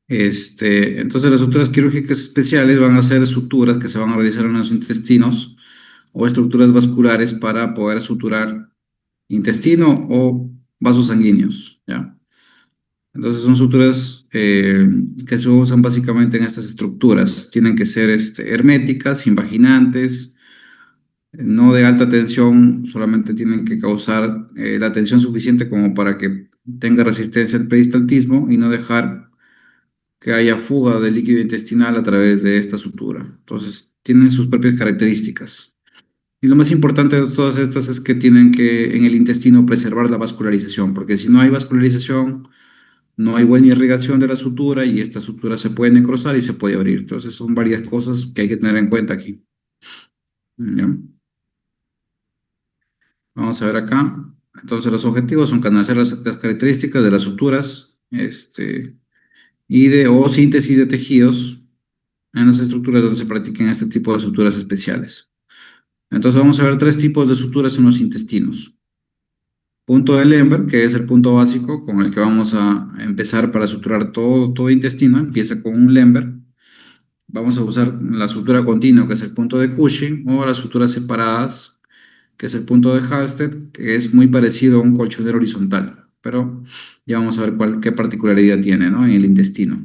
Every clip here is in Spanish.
Entonces las suturas quirúrgicas especiales van a ser suturas que se van a realizar en los intestinos o estructuras vasculares para poder suturar intestino o vasos sanguíneos, ¿ya? Entonces son suturas que se usan básicamente en estas estructuras. Tienen que ser herméticas, invaginantes, no de alta tensión, solamente tienen que causar la tensión suficiente como para que tenga resistencia al peristaltismo y no dejar que haya fuga de líquido intestinal a través de esta sutura. Entonces tienen sus propias características. Y lo más importante de todas estas es que tienen que en el intestino preservar la vascularización, porque si no hay vascularización, no hay buena irrigación de la sutura y esta sutura se puede necrosar y se puede abrir. Entonces son varias cosas que hay que tener en cuenta aquí. ¿Ya? Vamos a ver acá. Entonces los objetivos son conocer las características de las suturas y de o síntesis de tejidos en las estructuras donde se practiquen este tipo de suturas especiales. Entonces vamos a ver tres tipos de suturas en los intestinos. Punto de Lemberg, que es el punto básico con el que vamos a empezar para suturar todo intestino. Empieza con un Lemberg. Vamos a usar la sutura continua, que es el punto de Cushing, o las suturas separadas, que es el punto de Halsted, que es muy parecido a un colchonero horizontal. Pero ya vamos a ver qué particularidad tiene, ¿no? En el intestino.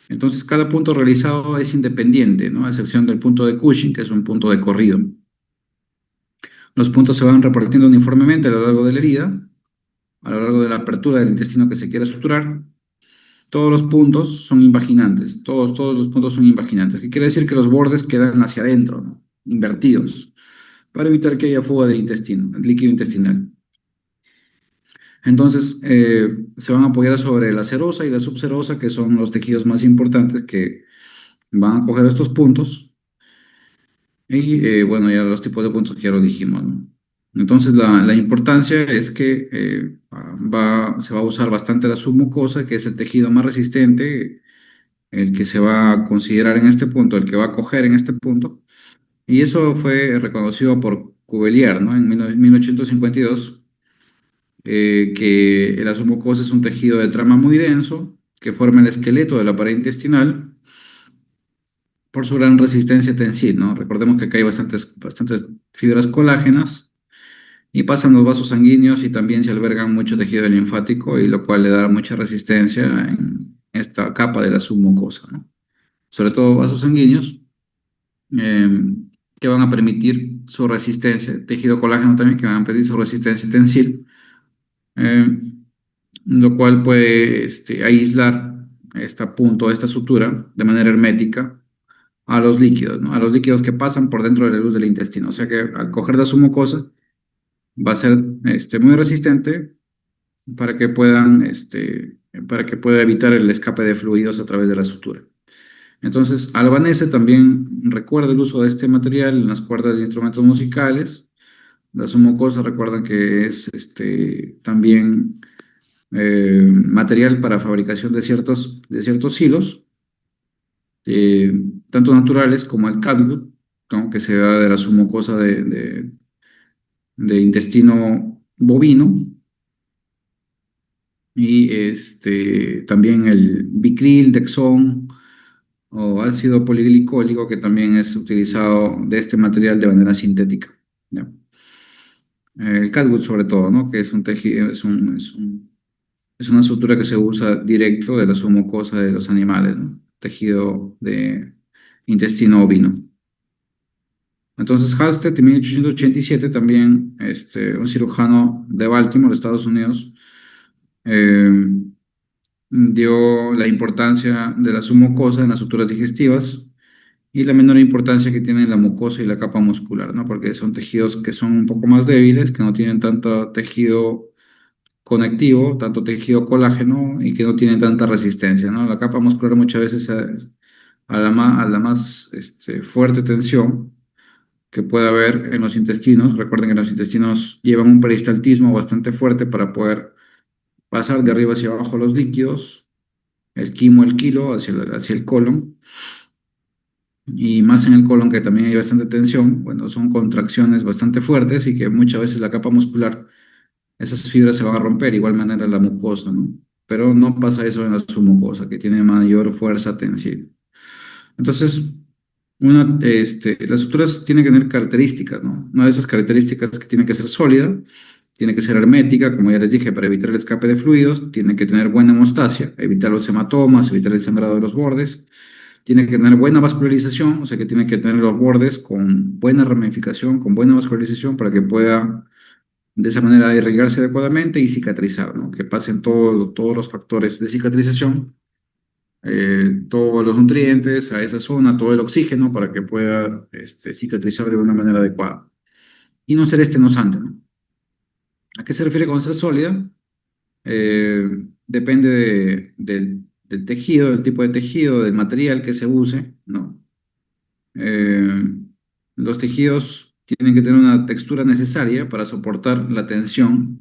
Entonces, cada punto realizado es independiente, ¿no? A excepción del punto de Cushing, que es un punto de corrido. Los puntos se van repartiendo uniformemente a lo largo de la herida, a lo largo de la apertura del intestino que se quiera suturar. Todos los puntos son invaginantes, todos los puntos son invaginantes, que quiere decir que los bordes quedan hacia adentro, ¿no? Invertidos, para evitar que haya fuga del intestino, del líquido intestinal. Entonces, se van a apoyar sobre la serosa y la subserosa, que son los tejidos más importantes que van a coger estos puntos. Y bueno, ya los tipos de puntos que ya lo dijimos, ¿no? Entonces, la importancia es que se va a usar bastante la submucosa, que es el tejido más resistente, el que se va a considerar en este punto, el que va a coger en este punto. Y eso fue reconocido por Cuvelier, ¿no? En 1852, que la submucosa es un tejido de trama muy denso, que forma el esqueleto de la pared intestinal por su gran resistencia tensil, ¿no? Recordemos que acá hay bastantes fibras colágenas y pasan los vasos sanguíneos y también se albergan mucho tejido linfático y lo cual le da mucha resistencia en esta capa de la submucosa, ¿no? Sobre todo vasos sanguíneos eh, que van a permitir su resistencia, tejido colágeno también que van a permitir su resistencia tensil, eh, lo cual puede aislar esta sutura de manera hermética a los líquidos, ¿no? A los líquidos que pasan por dentro de la luz del intestino. O sea que al coger la submucosa va a ser muy resistente para que para que pueda evitar el escape de fluidos a través de la sutura. Entonces, Albanese también recuerda el uso de este material en las cuerdas de instrumentos musicales. La submucosa recuerdan que es también material para fabricación de ciertos hilos, eh, tanto naturales como el catgut, ¿no? Que se da de la submucosa de intestino bovino, y también el Bicril, Dexón o ácido poliglicólico, que también es utilizado de este material de manera sintética, ¿ya? El catgut sobre todo, ¿no? Que es un tejido, es una sutura que se usa directo de la submucosa de los animales, ¿no? Tejido de intestino ovino. Entonces, Halsted en 1887 también, un cirujano de Baltimore, Estados Unidos, eh, dio la importancia de la submucosa en las suturas digestivas y la menor importancia que tiene la mucosa y la capa muscular, ¿no? Porque son tejidos que son un poco más débiles, que no tienen tanto tejido conectivo, tanto tejido colágeno y que no tienen tanta resistencia, ¿no? La capa muscular muchas veces a la más fuerte tensión que puede haber en los intestinos. Recuerden que los intestinos llevan un peristaltismo bastante fuerte para poder pasar de arriba hacia abajo los líquidos, el quimo, el kilo, hacia el colon, y más en el colon que también hay bastante tensión. Bueno, son contracciones bastante fuertes y que muchas veces la capa muscular, esas fibras se van a romper, igual manera la mucosa, ¿no? pero no pasa eso en la submucosa, que tiene mayor fuerza tensiva. Entonces, las estructuras tienen que tener características, ¿no? Una de esas características que tiene que ser sólida, tiene que ser hermética, como ya les dije, para evitar el escape de fluidos, tiene que tener buena hemostasia, evitar los hematomas, evitar el sangrado de los bordes, tiene que tener buena vascularización, o sea que tiene que tener los bordes con buena ramificación, con buena vascularización para que pueda de esa manera irrigarse adecuadamente y cicatrizar, ¿no? Que pasen todos los factores de cicatrización, todos los nutrientes a esa zona, todo el oxígeno para que pueda cicatrizar de una manera adecuada. Y no ser estenosante, ¿no? ¿A qué se refiere con ser sólida? Depende del tejido, del tipo de tejido, del material que se use, ¿no? Eh, los tejidos tienen que tener una textura necesaria para soportar la tensión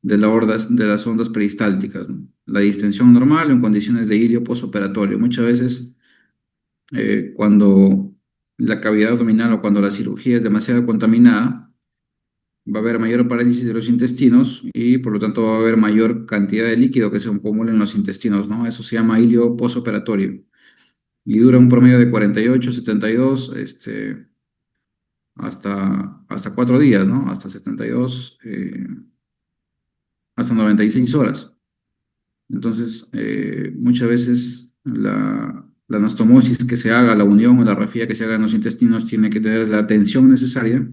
de las ondas peristálticas, ¿no? La distensión normal o en condiciones de ilio postoperatorio. Muchas veces, cuando la cavidad abdominal o cuando la cirugía es demasiado contaminada, va a haber mayor parálisis de los intestinos y por lo tanto va a haber mayor cantidad de líquido que se acumula en los intestinos, ¿no? Eso se llama ilio postoperatorio y dura un promedio de 48, 72, hasta 4 días, ¿no? Hasta 72, hasta 96 horas. Entonces, muchas veces la anastomosis que se haga, la unión o la rafía que se haga en los intestinos tiene que tener la tensión necesaria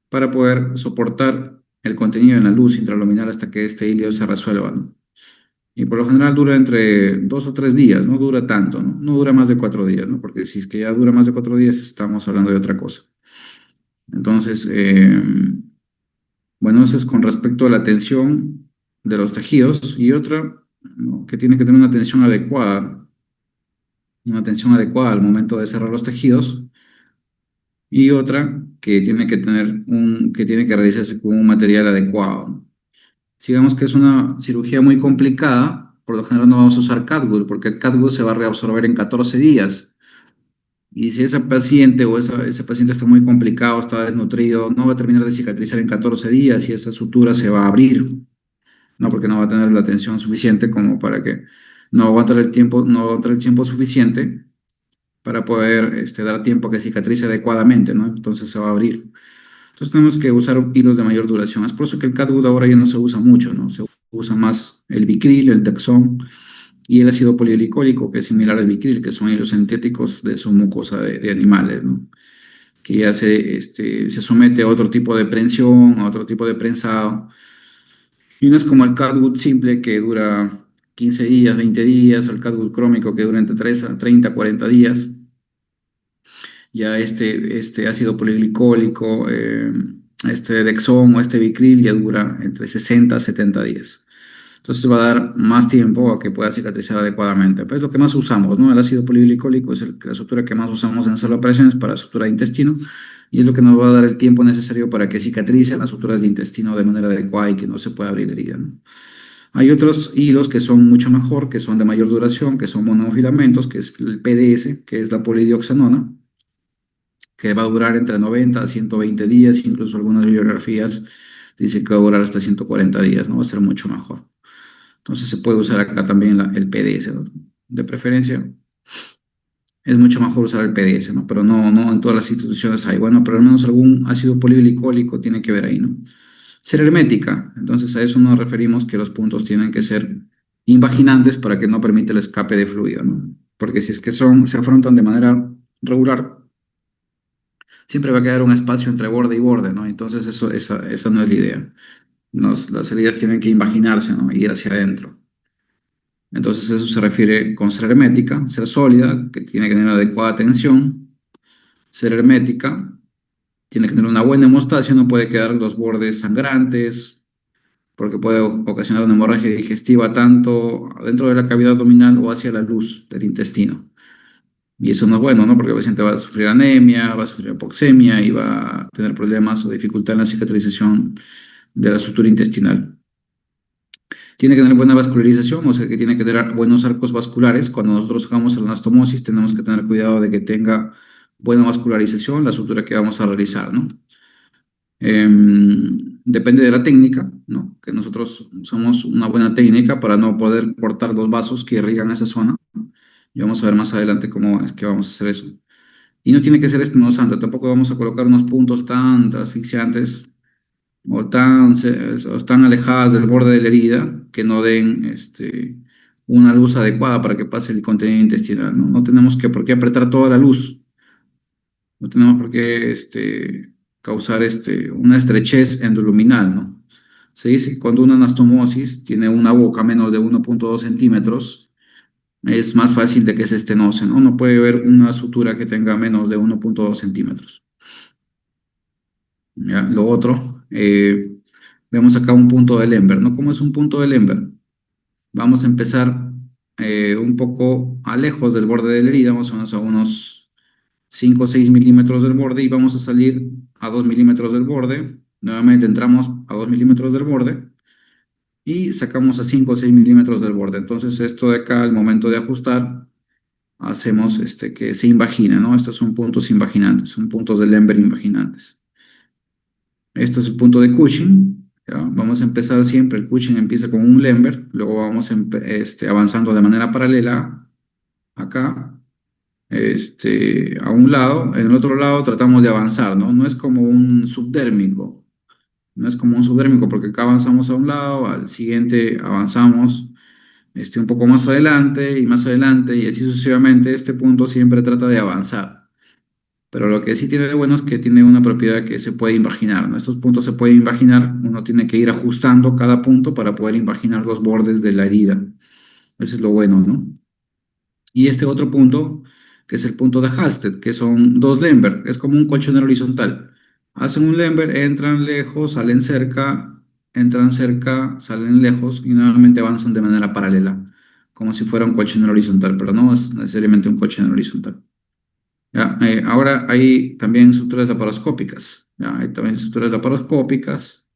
para poder soportar el contenido en la luz intraluminal hasta que este hilo se resuelva, ¿no? Y por lo general dura entre 2 o 3 días, no dura tanto, ¿no? No dura más de 4 días, ¿no? Porque si es que ya dura más de 4 días, estamos hablando de otra cosa. Entonces, bueno, eso es con respecto a la tensión de los tejidos y otra, ¿no? Que tiene que tener una tensión adecuada al momento de cerrar los tejidos y otra que tiene que realizarse con un material adecuado, ¿no? Si vemos que es una cirugía muy complicada, por lo general no vamos a usar catwood, porque el catwood se va a reabsorber en 14 días. Y si esa paciente o ese paciente está muy complicado, está desnutrido, no va a terminar de cicatrizar en 14 días y esa sutura se va a abrir, ¿no? Porque no va a tener la tensión suficiente como para que no va a aguantar el tiempo, no va a aguantar el tiempo suficiente para poder dar tiempo a que cicatrice adecuadamente, ¿no? Entonces se va a abrir. Entonces tenemos que usar hilos de mayor duración. Es por eso que el catwood ahora ya no se usa mucho, ¿no? Se usa más el Vicryl, el Dexón y el ácido poliglicólico, que es similar al Vicryl, que son hilos sintéticos de su mucosa de animales, ¿no? Que ya se somete a otro tipo de prensión, a otro tipo de prensado. Y no es como el catwood simple que dura 15 días, 20 días, el catwood crómico que dura entre 30, 40 días. Ya este ácido poliglicólico, este Dexón o este Vicryl ya dura entre 60 a 70 días. Entonces va a dar más tiempo a que pueda cicatrizar adecuadamente. Pero es lo que más usamos, ¿no? El ácido poliglicólico es la sutura que más usamos en sala de operaciones para sutura de intestino y es lo que nos va a dar el tiempo necesario para que cicatricen las suturas de intestino de manera adecuada y que no se pueda abrir la herida, ¿no? Hay otros hilos que son mucho mejor, que son de mayor duración, que son monofilamentos, que es el PDS, que es la polidioxanona, que va a durar entre 90 a 120 días, incluso algunas bibliografías dicen que va a durar hasta 140 días, ¿no? Va a ser mucho mejor. Entonces se puede usar acá también el PDS, ¿no? De preferencia, es mucho mejor usar el PDS, ¿no? Pero no en todas las instituciones hay. Bueno, pero al menos algún ácido polivicólico tiene que ver ahí, ¿no? Ser hermética, entonces a eso nos referimos que los puntos tienen que ser invaginantes para que no permita el escape de fluido, ¿no? Porque si es que se afrontan de manera regular, siempre va a quedar un espacio entre borde y borde, ¿no? Entonces esa no es la idea. Las heridas tienen que imaginarse, ¿no? Ir hacia adentro. Entonces eso se refiere con ser hermética, ser sólida, que tiene que tener adecuada tensión, ser hermética, tiene que tener una buena hemostasia, no puede quedar los bordes sangrantes, porque puede ocasionar una hemorragia digestiva tanto dentro de la cavidad abdominal o hacia la luz del intestino. Y eso no es bueno, ¿no? Porque el paciente va a sufrir anemia, va a sufrir hipoxemia y va a tener problemas o dificultad en la cicatrización de la sutura intestinal. Tiene que tener buena vascularización, o sea que tiene que tener buenos arcos vasculares. Cuando nosotros hagamos la anastomosis, tenemos que tener cuidado de que tenga buena vascularización la sutura que vamos a realizar, ¿no? depende de la técnica, ¿no? Que nosotros usamos una buena técnica para no poder cortar los vasos que irrigan esa zona. Y vamos a ver más adelante cómo es que vamos a hacer eso. Y no tiene que ser estenosante, tampoco vamos a colocar unos puntos tan asfixiantes o tan alejadas del borde de la herida que no den una luz adecuada para que pase el contenido intestinal, ¿no? No tenemos que por qué apretar toda la luz, no tenemos por qué causar una estrechez endoluminal, ¿no? Se dice que cuando una anastomosis tiene una boca menos de 1,2 centímetros, es más fácil de que se estenose, ¿no? No puede haber una sutura que tenga menos de 1,2 centímetros. ¿Ya? Lo otro, vemos acá un punto de Lemberg, ¿no? ¿Cómo es un punto de Lemberg? Vamos a empezar un poco a lejos del borde de la herida, vamos a unos 5 o 6 milímetros del borde y vamos a salir a 2 milímetros del borde. Nuevamente entramos a 2 milímetros del borde y sacamos a 5 o 6 milímetros del borde. Entonces esto de acá, al momento de ajustar, hacemos que se invagina, ¿no? Estos son puntos invaginantes, son puntos de Lemberg invaginantes. Esto es el punto de Cushing. ¿Ya? Vamos a empezar siempre, el Cushing empieza con un Lemberg, luego vamos avanzando de manera paralela acá, a un lado, en el otro lado tratamos de avanzar, ¿no? No es como un subdérmico, no es como un subdérmico porque acá avanzamos a un lado, al siguiente avanzamos un poco más adelante y así sucesivamente. Este punto siempre trata de avanzar. Pero lo que sí tiene de bueno es que tiene una propiedad que se puede invaginar, ¿no? Estos puntos se pueden invaginar, uno tiene que ir ajustando cada punto para poder invaginar los bordes de la herida. Eso es lo bueno, ¿no? Y este otro punto, que es el punto de Halsted, que son dos Lemberg, es como un colchonero horizontal. Hacen un Lemberg, entran lejos, salen cerca, entran cerca, salen lejos y nuevamente avanzan de manera paralela, como si fuera un colchonero horizontal, pero no es necesariamente un colchonero horizontal. ¿Ya? Ahora hay también suturas laparoscópicas, ¿ya? Hay también suturas laparoscópicas,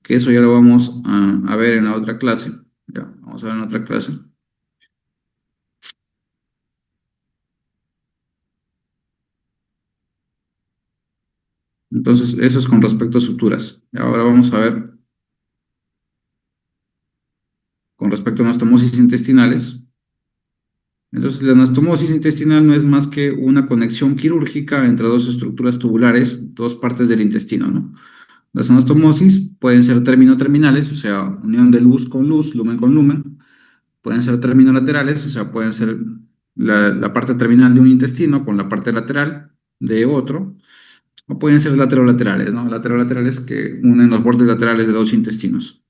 que eso ya lo vamos a ver en la otra clase, ¿ya? Vamos a ver en otra clase. Entonces, eso es con respecto a suturas. Y ahora vamos a ver con respecto a anastomosis intestinales. Entonces, la anastomosis intestinal no es más que una conexión quirúrgica entre dos estructuras tubulares, dos partes del intestino, ¿no? Las anastomosis pueden ser término-terminales, o sea, unión de luz con luz, lumen con lumen. Pueden ser terminolaterales, o sea, pueden ser la parte terminal de un intestino con la parte lateral de otro, o pueden ser laterolaterales, ¿no? Laterolaterales que unen los bordes laterales de dos intestinos.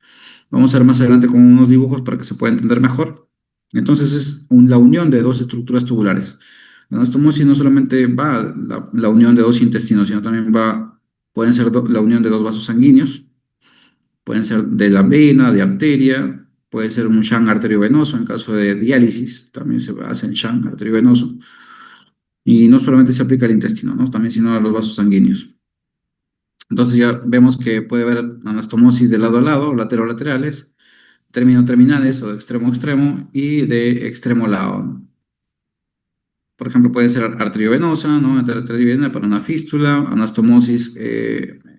Vamos a ver más adelante con unos dibujos para que se pueda entender mejor. Entonces es la unión de dos estructuras tubulares. La anastomosis no solamente va la unión de dos intestinos, sino también pueden ser la unión de dos vasos sanguíneos, pueden ser de la vena, de arteria, puede ser un shunt arteriovenoso en caso de diálisis, también se hace en shunt arteriovenoso. Y no solamente se aplica al intestino, ¿no? También sino a los vasos sanguíneos. Entonces ya vemos que puede haber anastomosis de lado a lado, laterales, término-terminales o de extremo a extremo y de extremo a lado, ¿no? Por ejemplo, puede ser arteriovenosa, ¿no? Arteriovena para una fístula, anastomosis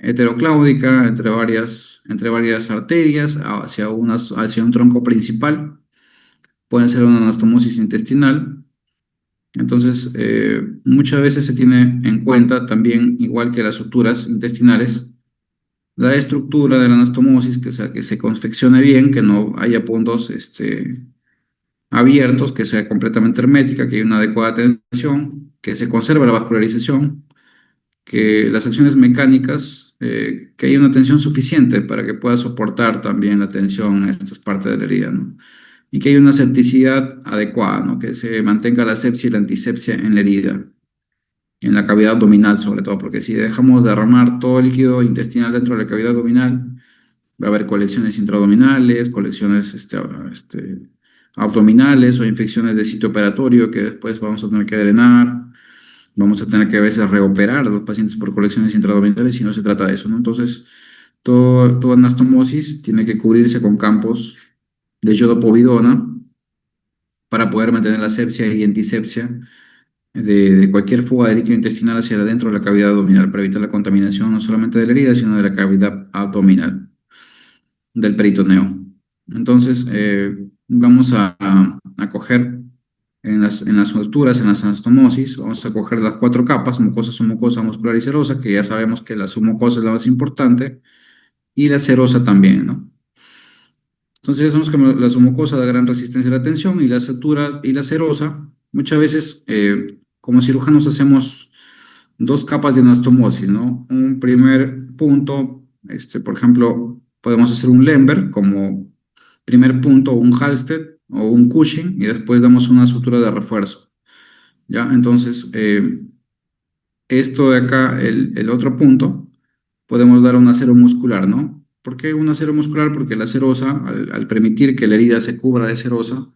heterocláudica entre varias arterias hacia un tronco principal. Puede ser una anastomosis intestinal. Entonces, muchas veces se tiene en cuenta también, igual que las suturas intestinales, la estructura de la anastomosis, que, o sea, que se confeccione bien, que no haya puntos abiertos, que sea completamente hermética, que haya una adecuada tensión, que se conserve la vascularización, que las acciones mecánicas, que haya una tensión suficiente para que pueda soportar también la tensión en estas partes de la herida, ¿no? Y que haya una septicidad adecuada, ¿no? Que se mantenga la sepsia y la antisepsia en la herida, en la cavidad abdominal sobre todo, porque si dejamos derramar todo el líquido intestinal dentro de la cavidad abdominal, va a haber colecciones intraabdominales, colecciones abdominales o infecciones de sitio operatorio que después vamos a tener que drenar. Vamos a tener que a veces reoperar a los pacientes por colecciones intraabdominales si no se trata de eso, ¿no? Entonces, toda anastomosis tiene que cubrirse con campos de yodopovidona para poder mantener la sepsia y antisepsia de cualquier fuga de líquido intestinal hacia adentro de la cavidad abdominal para evitar la contaminación no solamente de la herida, sino de la cavidad abdominal, del peritoneo. Entonces, vamos a coger en las suturas, en las anastomosis, vamos a coger las cuatro capas: mucosa, submucosa, muscular y serosa, que ya sabemos que la submucosa es la más importante, y la serosa también, ¿no? Entonces, ya sabemos que la submucosa da gran resistencia a la tensión, y las suturas y la serosa, muchas veces, como cirujanos hacemos dos capas de anastomosis, ¿no? Un primer punto, por ejemplo, podemos hacer un Lemberg como primer punto, o un Halsted o un Cushing, y después damos una sutura de refuerzo, ¿ya? Entonces, esto de acá, el otro punto, podemos dar un acero muscular, ¿no? ¿Por qué un acero muscular? Porque la serosa, al permitir que la herida se cubra de serosa,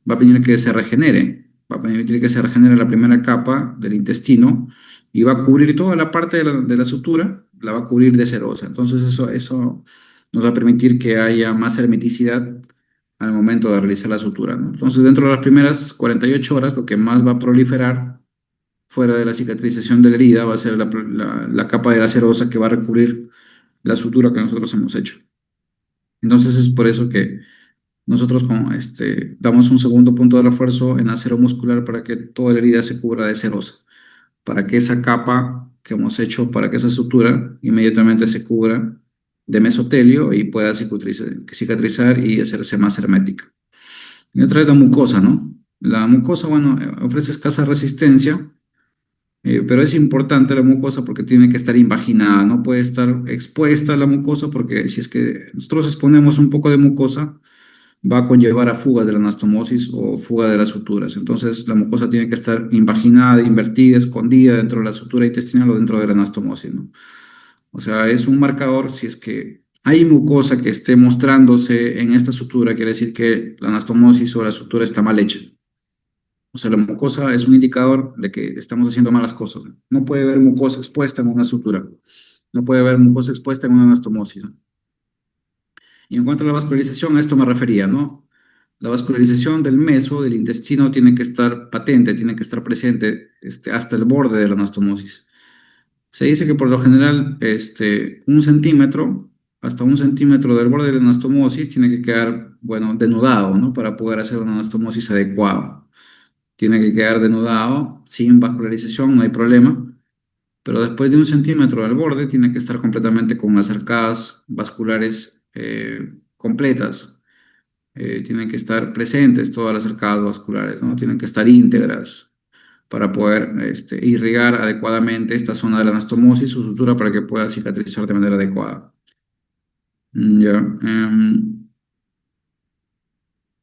va a permitir que se regenere, va a permitir que se regenere la primera capa del intestino, y va a cubrir toda la parte de la sutura, la va a cubrir de serosa. Entonces eso nos va a permitir que haya más hermeticidad al momento de realizar la sutura, ¿no? Entonces, dentro de las primeras 48 horas, lo que más va a proliferar fuera de la cicatrización de la herida va a ser la capa de la serosa, que va a recubrir la sutura que nosotros hemos hecho. Entonces, es por eso que nosotros damos un segundo punto de refuerzo en acero muscular para que toda la herida se cubra de serosa, para que esa capa que hemos hecho, para que esa sutura inmediatamente se cubra de mesotelio y pueda cicatrizar y hacerse más hermética. Y otra es la mucosa, ¿no? La mucosa, bueno, ofrece escasa resistencia, pero es importante la mucosa porque tiene que estar invaginada, no puede estar expuesta a la mucosa, porque si es que nosotros exponemos un poco de mucosa, va a conllevar a fugas de la anastomosis o fuga de las suturas. Entonces, la mucosa tiene que estar invaginada, invertida, escondida dentro de la sutura intestinal o dentro de la anastomosis, ¿no? O sea, es un marcador. Si es que hay mucosa que esté mostrándose en esta sutura, quiere decir que la anastomosis o la sutura está mal hecha. O sea, la mucosa es un indicador de que estamos haciendo malas cosas, ¿no? No puede haber mucosa expuesta en una sutura. No puede haber mucosa expuesta en una anastomosis, ¿no? Y en cuanto a la vascularización, a esto me refería, ¿no? La vascularización del meso, del intestino, tiene que estar patente, tiene que estar presente, hasta el borde de la anastomosis. Se dice que por lo general, un centímetro, hasta un centímetro del borde de la anastomosis tiene que quedar, bueno, denudado, ¿no? Para poder hacer una anastomosis adecuada. Tiene que quedar denudado, sin vascularización, no hay problema. Pero después de un centímetro del borde, tiene que estar completamente con las arcadas vasculares completas. Tienen que estar presentes todas las arcadas vasculares, ¿no? Tienen que estar íntegras para poder irrigar adecuadamente esta zona de la anastomosis, su sutura, para que pueda cicatrizar de manera adecuada. Ya.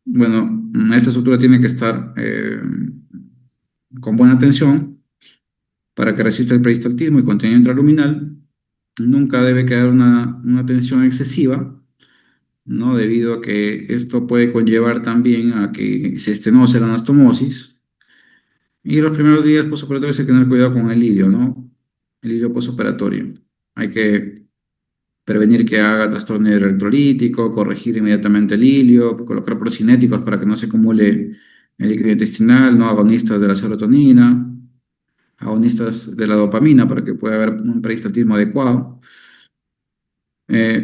Bueno, esta sutura tiene que estar con buena tensión para que resista el peristaltismo y contenido intraluminal. Nunca debe quedar una tensión excesiva, ¿no? Debido a que esto puede conllevar también a que se estenose la anastomosis. Y los primeros días postoperatorios hay que tener cuidado con el hilio, ¿no? El hilio postoperatorio. Hay que prevenir que haga trastorno electrolítico, corregir inmediatamente el hilio, colocar procinéticos para que no se acumule el líquido intestinal, ¿no? Agonistas de la serotonina, agonistas de la dopamina, para que pueda haber un peristaltismo adecuado.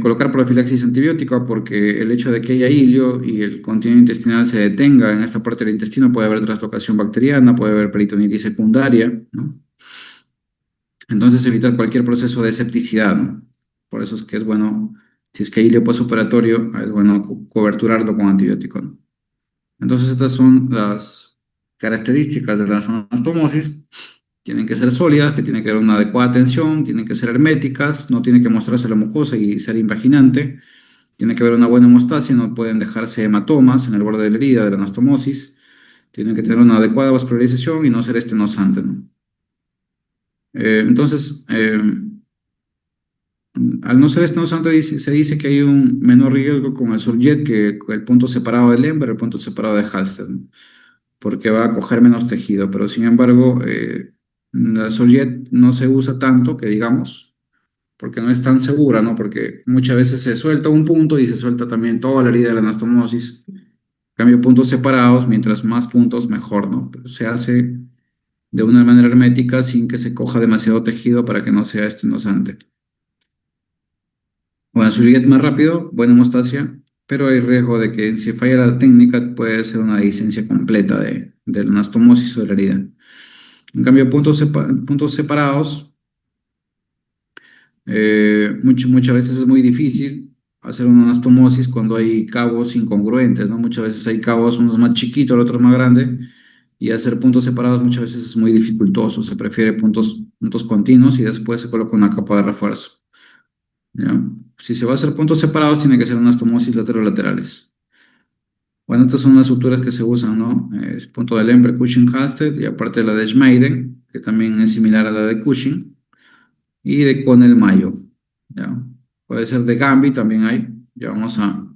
Colocar profilaxis antibiótica, porque el hecho de que haya hilio y el contenido intestinal se detenga en esta parte del intestino, puede haber traslocación bacteriana, puede haber peritonitis secundaria, ¿no? Entonces, evitar cualquier proceso de septicidad, ¿no? Por eso es que es bueno, si es que hay hilio postoperatorio, es bueno coberturarlo con antibiótico, ¿no? Entonces, estas son las características de la anastomosis. Tienen que ser sólidas, que tienen que haber una adecuada tensión, tienen que ser herméticas, no tiene que mostrarse la mucosa y ser invaginante, tiene que haber una buena hemostasia, no pueden dejarse hematomas en el borde de la herida de la anastomosis, tienen que tener una adecuada vascularización y no ser estenosante, ¿no? Entonces, al no ser estenosante, se dice que hay un menor riesgo con el Surjet que el punto separado de Lemberg, el punto separado de Halsted, ¿no? Porque va a coger menos tejido, pero sin embargo, la Surjet no se usa tanto, que digamos, porque no es tan segura, ¿no? Porque muchas veces se suelta un punto y se suelta también toda la herida de la anastomosis. En cambio, puntos separados, mientras más puntos, mejor, ¿no? Pero se hace de una manera hermética sin que se coja demasiado tejido para que no sea estinosante. Bueno, Sulliet más rápido, buena hemostasia, pero hay riesgo de que si falla la técnica puede ser una licencia completa de la anastomosis o de la herida. En cambio, puntos separados, muchas veces es muy difícil hacer una anastomosis cuando hay cabos incongruentes, ¿no? Muchas veces hay cabos, unos más chiquitos, el otro más grande, y hacer puntos separados muchas veces es muy dificultoso. Se prefiere puntos continuos y después se coloca una capa de refuerzo. ¿Ya? Si se va a hacer puntos separados, tiene que ser anastomosis laterales. Bueno, estas son las suturas que se usan, ¿no? Es punto de Lembre, Cushing, Halsted, y aparte la de Schmeiden, que también es similar a la de Cushing, y de Connell Mayo, ¿ya? Puede ser de Gambi, también hay. Ya vamos a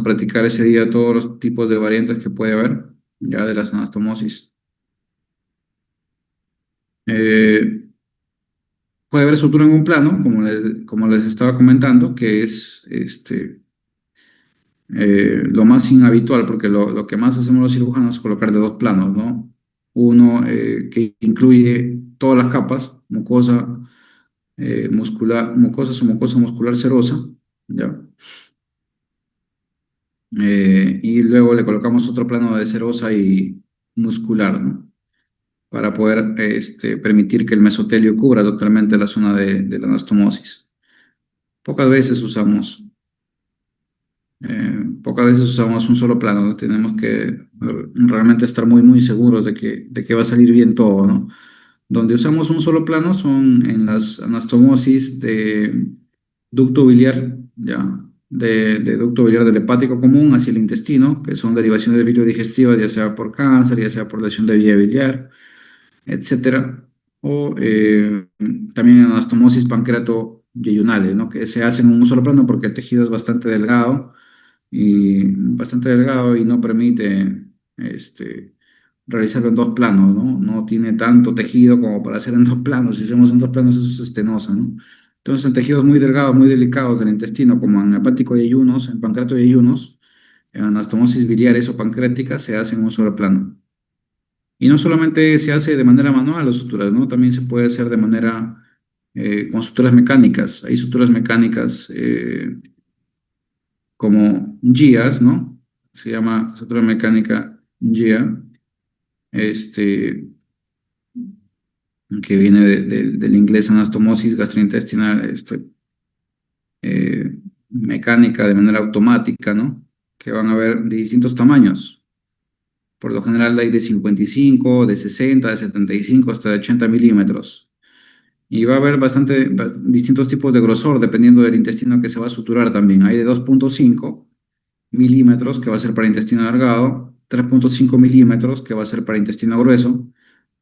practicar ese día todos los tipos de variantes que puede haber, ya de las anastomosis. Eh, Puede haber sutura en un plano, como les estaba comentando, que es lo más inhabitual, porque lo que más hacemos los cirujanos es colocar de dos planos, ¿no? Uno que incluye todas las capas, mucosa, mucosa o mucosa muscular serosa, ¿ya? Y luego le colocamos otro plano de serosa y muscular, ¿no? Para poder permitir que el mesotelio cubra totalmente la zona de la anastomosis. Pocas veces usamos pocas veces usamos un solo plano, ¿no? Tenemos que realmente estar muy seguros de que va a salir bien todo, ¿no? Donde usamos un solo plano son en las anastomosis de ducto biliar, ya, de ducto biliar del hepático común hacia el intestino, que son derivaciones de bilio digestiva, ya sea por cáncer, ya sea por lesión de vía biliar, etcétera. O también en anastomosis pancreato-yeyunales, ¿no? Que se hacen en un solo plano porque el tejido es bastante delgado y no permite realizarlo en dos planos, ¿no? No tiene tanto tejido como para hacer en dos planos. Si hacemos en dos planos, eso es estenosa, ¿no? Entonces, en tejidos muy delgados, muy delicados del intestino, como en hepático y ayunos, en pancreato y ayunos, en anastomosis biliares o pancreáticas, se hace en un solo plano. Y no solamente se hace de manera manual las suturas, ¿no? También se puede hacer de manera con suturas mecánicas. Hay suturas mecánicas como GIAs, ¿no? Se llama sutura mecánica GIA, este, que viene del inglés anastomosis gastrointestinal, mecánica de manera automática, ¿no? Que van a haber de distintos tamaños. Por lo general hay de 55, de 60, de 75 hasta de 80 milímetros. Y va a haber distintos tipos de grosor dependiendo del intestino que se va a suturar también. Hay de 2,5 milímetros, que va a ser para intestino alargado, 3,5 milímetros, que va a ser para intestino grueso,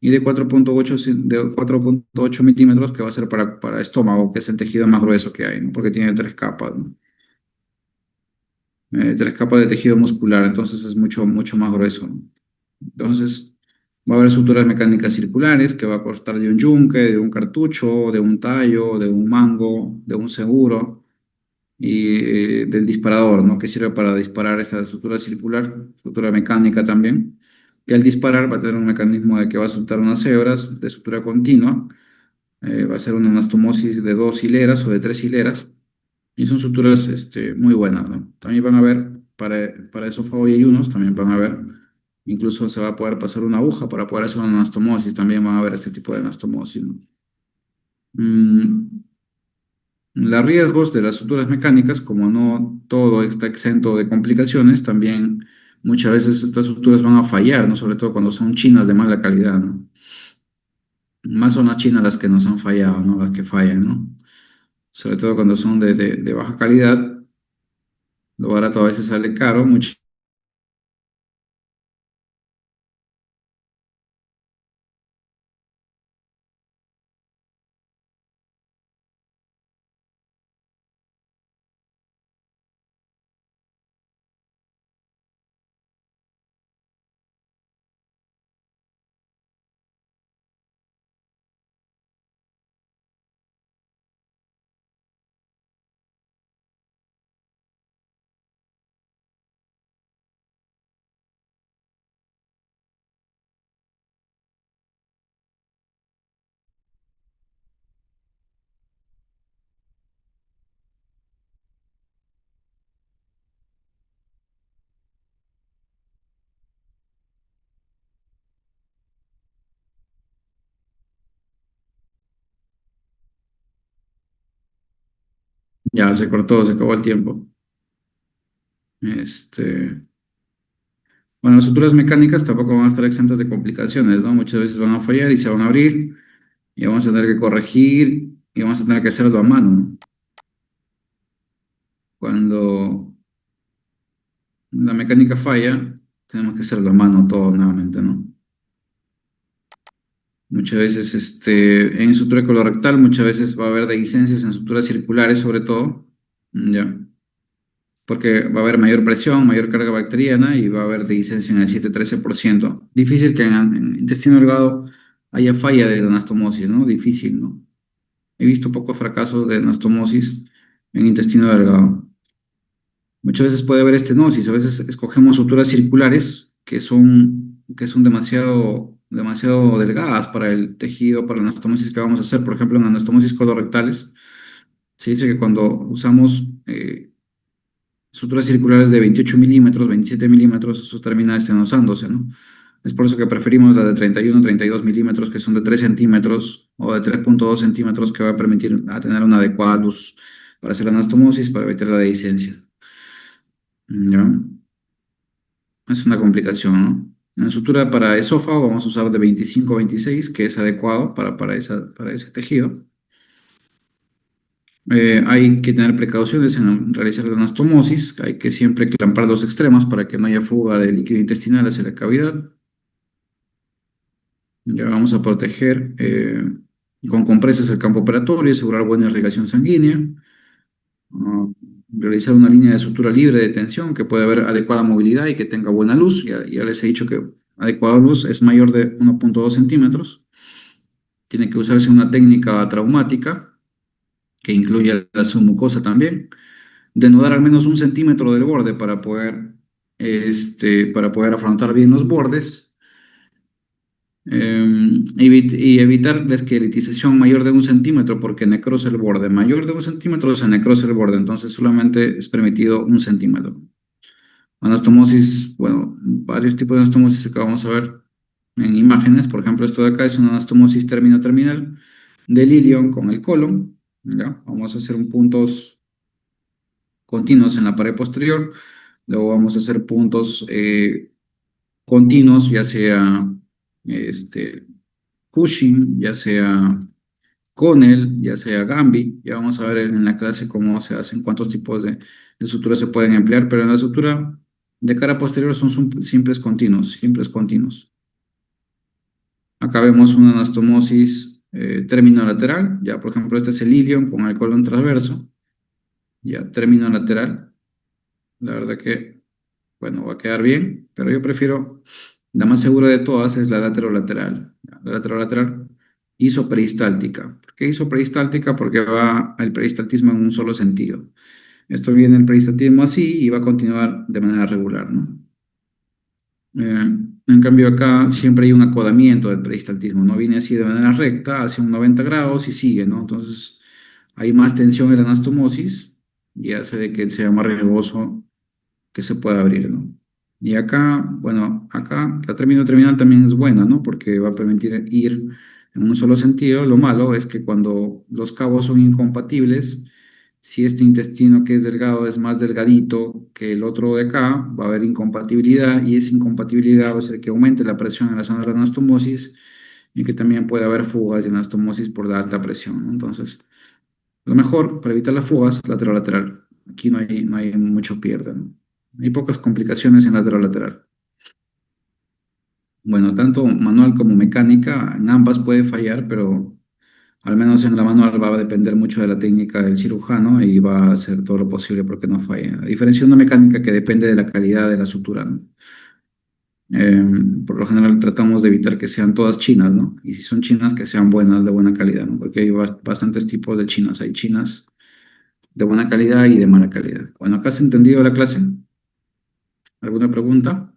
y de 4,8 milímetros, que va a ser para estómago, que es el tejido más grueso que hay, ¿no? Porque tiene tres capas, ¿no? Tres capas de tejido muscular, entonces es mucho más grueso, ¿no? Entonces, va a haber suturas mecánicas circulares, que va a costar de un yunque, de un cartucho, de un tallo, de un mango, de un seguro y del disparador, ¿no? Que sirve para disparar esa estructura circular, estructura mecánica también. Y al disparar va a tener un mecanismo de que va a soltar unas hebras de sutura continua, va a ser una anastomosis de 2 hileras o de 3 hileras, y son suturas muy buenas, ¿no? También van a ver, para esófago y ayunos, también van a ver, incluso se va a poder pasar una aguja para poder hacer una anastomosis, también van a ver este tipo de anastomosis, ¿no? Mm, Los riesgos de las suturas mecánicas, como no todo está exento de complicaciones, también muchas veces estas suturas van a fallar, ¿no? Sobre todo cuando son chinas de mala calidad, ¿no? Más son las chinas las que nos han fallado, ¿no? Las que fallan, ¿no? Sobre todo cuando son de baja calidad, lo barato a veces sale caro, Ya se cortó, se acabó el tiempo. Este, bueno, las suturas mecánicas tampoco van a estar exentas de complicaciones, ¿no? Muchas veces van a fallar y se van a abrir y vamos a tener que corregir y vamos a tener que hacerlo a mano, ¿no? Cuando la mecánica falla, tenemos que hacerlo a mano todo nuevamente, ¿no? Muchas veces, en sutura colorectal, muchas veces va a haber dehiscencias en suturas circulares, sobre todo, ¿ya? Porque va a haber mayor presión, mayor carga bacteriana y va a haber dehiscencia en el 7-13%. Difícil que en intestino delgado haya falla de la anastomosis, ¿no? Difícil, ¿no? He visto pocos fracasos de anastomosis en intestino delgado. Muchas veces puede haber estenosis, a veces escogemos suturas circulares que son demasiado delgadas para el tejido, para la anastomosis que vamos a hacer. Por ejemplo, en anastomosis colorectales, se dice que cuando usamos suturas circulares de 28 milímetros, 27 milímetros, eso termina estenosándose, ¿no? Es por eso que preferimos la de 31, 32 milímetros, que son de 3 centímetros o de 3,2 centímetros, que va a permitir a tener una adecuada luz para hacer la anastomosis, para evitar la dehiscencia. ¿Ya? Es una complicación, ¿no? En sutura para esófago vamos a usar de 25 a 26, que es adecuado para ese tejido. Hay que tener precauciones en realizar la anastomosis. Hay que siempre clampar los extremos para que no haya fuga de líquido intestinal hacia la cavidad. Ya vamos a proteger con compresas el campo operatorio, asegurar buena irrigación sanguínea. ah, Realizar una línea de sutura libre de tensión, que pueda haber adecuada movilidad y que tenga buena luz. Ya les he dicho que adecuada luz es mayor de 1,2 centímetros. Tiene que usarse una técnica traumática que incluye la submucosa también. Denudar al menos 1 centímetro del borde para poder afrontar bien los bordes. Y evitar la esqueletización mayor de 1 centímetro, porque necrosa el borde. Mayor de 1 centímetro se necrosa el borde, entonces solamente es permitido 1 centímetro. Anastomosis, bueno, varios tipos de anastomosis que vamos a ver en imágenes. Por ejemplo, esto de acá es una anastomosis término-terminal del ilion con el colon. ¿Ya? Vamos a hacer puntos continuos en la pared posterior. Luego vamos a hacer puntos continuos, ya sea este, Cushing, ya sea Connell, ya sea Gambi. Ya vamos a ver en la clase cómo se hacen, cuántos tipos de suturas se pueden emplear, pero en la sutura de cara posterior son simples continuos, simples continuos. Acá vemos una anastomosis término lateral. Ya, por ejemplo, este es el ilion con el colon transverso. Ya, término lateral. La verdad que, bueno, va a quedar bien, pero yo prefiero, la más segura de todas es la laterolateral. La laterolateral isoperistáltica. ¿Por qué isoperistáltica? Porque va el peristaltismo en un solo sentido. Esto viene el peristaltismo así y va a continuar de manera regular, ¿no? En cambio acá siempre hay un acodamiento del peristaltismo, ¿no? Viene así de manera recta, hacia un 90 grados y sigue, ¿no? Entonces hay más tensión en la anastomosis y hace de que sea más riesgoso que se pueda abrir, ¿no? Y acá, bueno, acá la término terminal también es buena, ¿no? Porque va a permitir ir en un solo sentido. Lo malo es que cuando los cabos son incompatibles, si este intestino que es delgado es más delgadito que el otro de acá, va a haber incompatibilidad y esa incompatibilidad va a hacer que aumente la presión en la zona de la anastomosis y que también puede haber fugas de anastomosis por la alta presión, ¿no? Entonces, lo mejor para evitar las fugas, lateral-lateral. Aquí no hay mucho pierde, ¿no? Hay pocas complicaciones en lateral-lateral. Bueno, tanto manual como mecánica, en ambas puede fallar, pero al menos en la manual va a depender mucho de la técnica del cirujano y va a hacer todo lo posible porque no falle. A diferencia de una mecánica que depende de la calidad de la sutura, ¿no? Eh, por lo general tratamos de evitar que sean todas chinas, ¿no? Y si son chinas, que sean buenas, de buena calidad, ¿no? Porque hay bastantes tipos de chinas. Hay chinas de buena calidad y de mala calidad. Bueno, acá has entendido la clase. ¿Alguna pregunta?